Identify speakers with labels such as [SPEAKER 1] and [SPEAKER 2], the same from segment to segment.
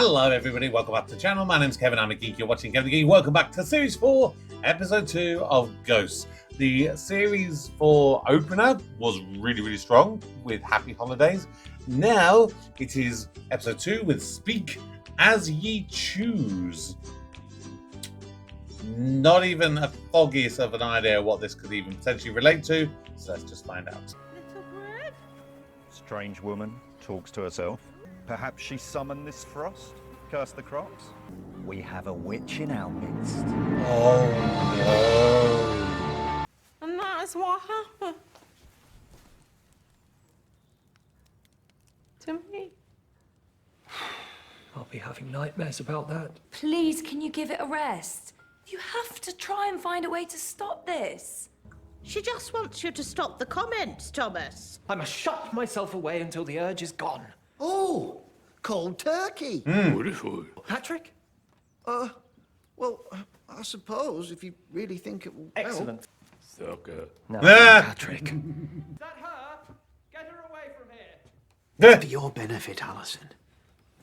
[SPEAKER 1] Hello everybody, welcome back to the channel. My name's Kevin, I'm a geek. You're watching Kevin the Geek. Welcome back to Series 4, Episode 2 of Ghosts. The Series 4 opener was really strong with Happy Holidays. Now it is Episode 2 with Speak As Ye Choose. Not even a foggiest of an idea what this could even potentially relate to, so let's just find out.
[SPEAKER 2] Little bird?
[SPEAKER 3] Strange woman talks to herself. Perhaps she summoned this frost? Curse the crops? We have a witch in our midst.
[SPEAKER 1] Oh no.
[SPEAKER 2] And that is what happened to me.
[SPEAKER 4] I'll be having nightmares about that.
[SPEAKER 5] Please, can you give it a rest? You have to try and find a way to stop this.
[SPEAKER 2] She just wants you to stop the comments, Thomas.
[SPEAKER 4] I must shut myself away until the urge is gone.
[SPEAKER 6] Oh, cold turkey.
[SPEAKER 4] Patrick?
[SPEAKER 6] Well, I suppose if you really think it will help.
[SPEAKER 4] Excellent.
[SPEAKER 7] Sucker.
[SPEAKER 4] No, Patrick.
[SPEAKER 8] Is that her? Get her away from here.
[SPEAKER 6] For your benefit, Alison.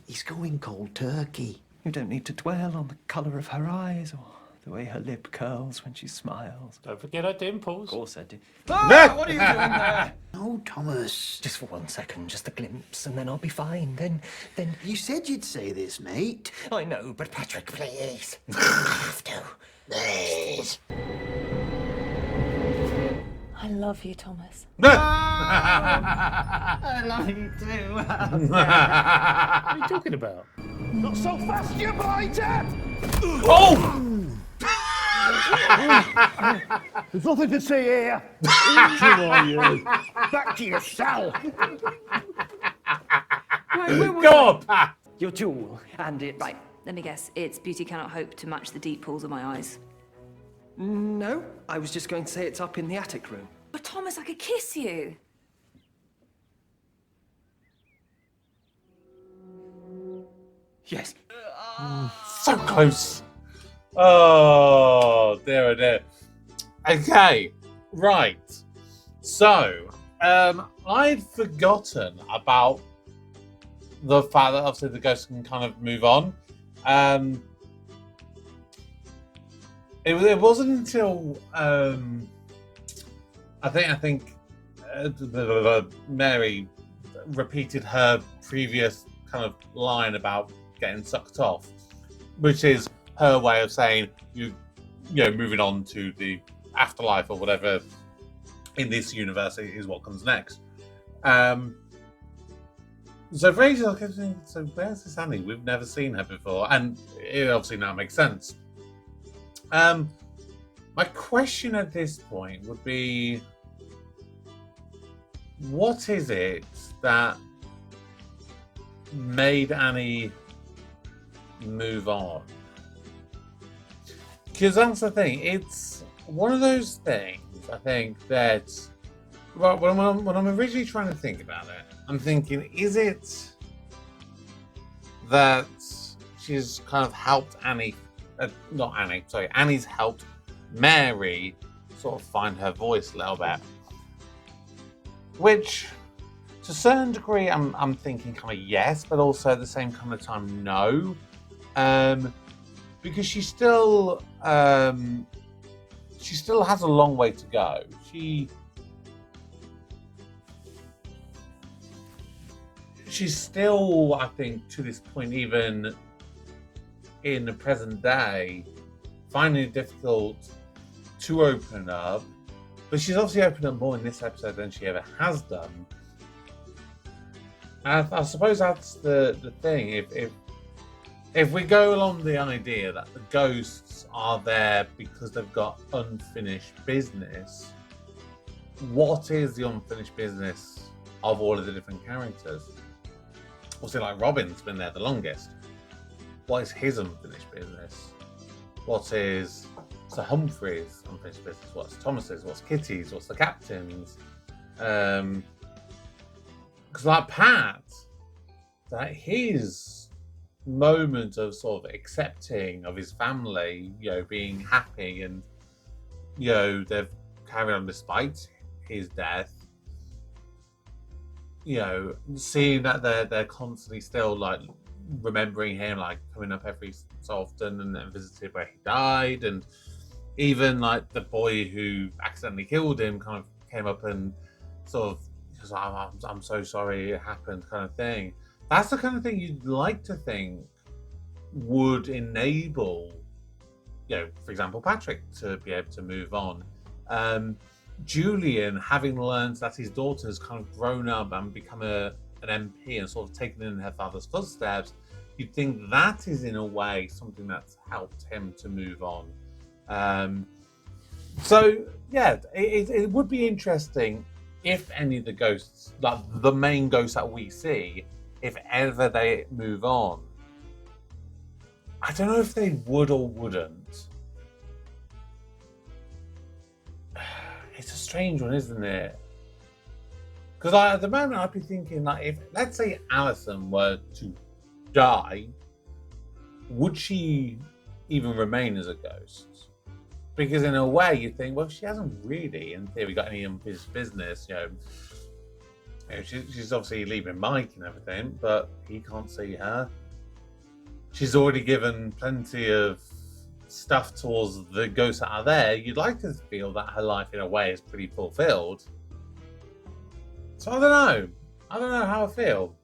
[SPEAKER 6] He's going cold turkey.
[SPEAKER 4] You don't need to dwell on the colour of her eyes or the way her lip curls when she smiles.
[SPEAKER 7] Don't forget her dimples.
[SPEAKER 4] Of course I do.
[SPEAKER 8] Ah, what are you doing there?
[SPEAKER 6] No, Thomas.
[SPEAKER 4] Just for 1 second, just a glimpse, and then I'll be fine. Then...
[SPEAKER 6] You said you'd say this, mate.
[SPEAKER 4] I know, but Patrick, please. You have to. Please.
[SPEAKER 5] I love you, Thomas.
[SPEAKER 6] I love you too.
[SPEAKER 7] What are you talking about?
[SPEAKER 8] Not so fast, you blighter!
[SPEAKER 1] Oh!
[SPEAKER 8] There's nothing to see here. Who are you? Back to your cell.
[SPEAKER 1] Go on, Pat!
[SPEAKER 4] Your jewel, and it...
[SPEAKER 5] Right, let me guess. Its beauty cannot hope to match the deep pools of my eyes.
[SPEAKER 4] No, I was just going to say it's up in the attic room.
[SPEAKER 5] But Thomas, I could kiss you.
[SPEAKER 4] Yes.
[SPEAKER 1] So close. Oh, dear, oh dear. Okay, right. So, I'd forgotten about the fact that obviously the ghost can kind of move on. It wasn't until I think Mary repeated her previous kind of line about getting sucked off, which is her way of saying you know moving on to the afterlife or whatever in this universe is what comes next. So for ages I kept thinking, so where's this Annie? We've never seen her before, and it obviously now makes sense. My question at this point would be, what is it that made Annie move on? Because that's the thing, it's one of those things, I think, that when I'm originally trying to think about it, I'm thinking, is it that she's kind of helped Annie's helped Mary sort of find her voice a little bit, which to a certain degree I'm thinking kind of yes, but also at the same kind of time no, because she still has a long way to go. She's still, I think, to this point, even in the present day, finding it difficult to open up. But she's obviously opened up more in this episode than she ever has done. And I suppose that's the thing. If we go along the idea that the ghosts are there because they've got unfinished business, what is the unfinished business of all of the different characters? Obviously, like Robin's been there the longest. What is his unfinished business? What is Sir Humphrey's unfinished business? What's Thomas's? What's Kitty's? What's the captain's? Because like Pat, that his moment of sort of accepting of his family, you know, being happy, and you know they've carried on despite his death. You know, seeing that they're constantly still like remembering him, like coming up every so often and then visited where he died, and even like the boy who accidentally killed him kind of came up and sort of, because I'm so sorry it happened, kind of thing. That's the kind of thing you'd like to think would enable, you know, for example, Patrick to be able to move on. Julian, having learned that his daughter has kind of grown up and become an MP and sort of taken in her father's footsteps, you'd think that is in a way something that's helped him to move on. So yeah, it would be interesting if any of the ghosts, like the main ghosts that we see, if ever they move on. I don't know if they would or wouldn't. It's a strange one, isn't it? Because at the moment I'd be thinking, like, if let's say Alison were to die, would she even remain as a ghost? Because in a way you think, well, she hasn't really, in theory, got any unfinished business. You know, she's obviously leaving Mike and everything, but he can't see her. She's already given plenty of stuff towards the ghosts that are there. You'd like to feel that her life, in a way, is pretty fulfilled. So I don't know. I don't know how I feel.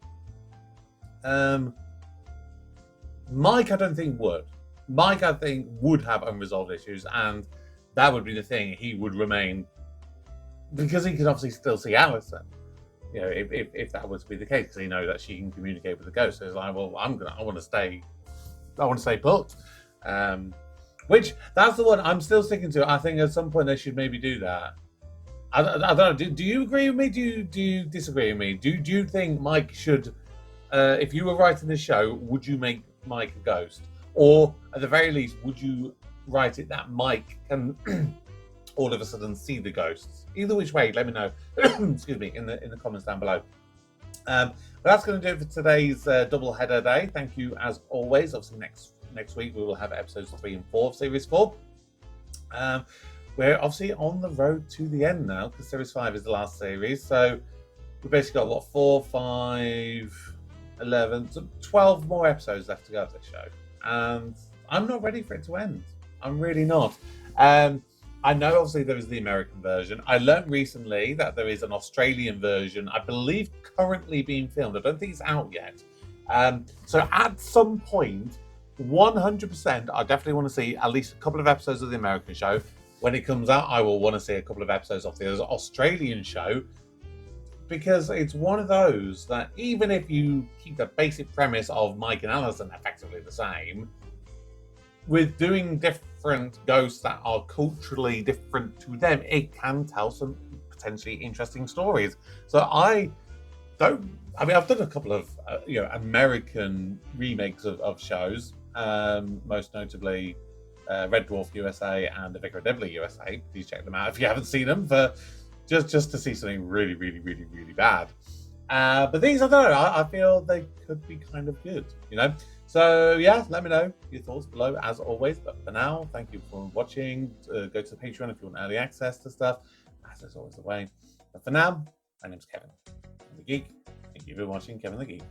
[SPEAKER 1] Mike, I don't think would. Mike, I think, would have unresolved issues, and that would be the thing. He would remain, because he can obviously still see Alison. You know, if that was to be the case, because he knows that she can communicate with the ghost. So it's like, well, I want to stay put. Which, that's the one I'm still sticking to. I think at some point they should maybe do that. I don't know. Do you agree with me? Do you disagree with me? Do you think Mike should, if you were writing this show, would you make Mike a ghost? Or at the very least, would you write it that Mike can all of a sudden see the ghosts? Either which way, let me know. Excuse me, in the comments down below. But that's going to do it for today's double header day. Thank you as always. Obviously next week we will have episodes 3 and 4 of series 4. We're obviously on the road to the end now, because series 5 is the last series. So we've basically got 4, 5, 11, 12 more episodes left to go of this show. And I'm not ready for it to end. I'm really not. I know obviously there is the American version. I learned recently that there is an Australian version, I believe currently being filmed. I don't think it's out yet. So at some point, 100%, I definitely want to see at least a couple of episodes of the American show. When it comes out, I will want to see a couple of episodes of the Australian show, because it's one of those that even if you keep the basic premise of Mike and Alison effectively the same, with doing different ghosts that are culturally different to them, it can tell some potentially interesting stories. So I've done a couple of American remakes of shows, most notably Red Dwarf USA and The Vicar of Dibley USA. Please check them out if you haven't seen them, for just to see something really, really, really, really bad. But these, I don't know, I feel they could be kind of good, you know? So yeah, let me know your thoughts below as always. But for now, thank you for watching. Go to the Patreon if you want early access to stuff. As is always the way. But for now, my name's Kevin the Geek. Thank you for watching Kevin the Geek.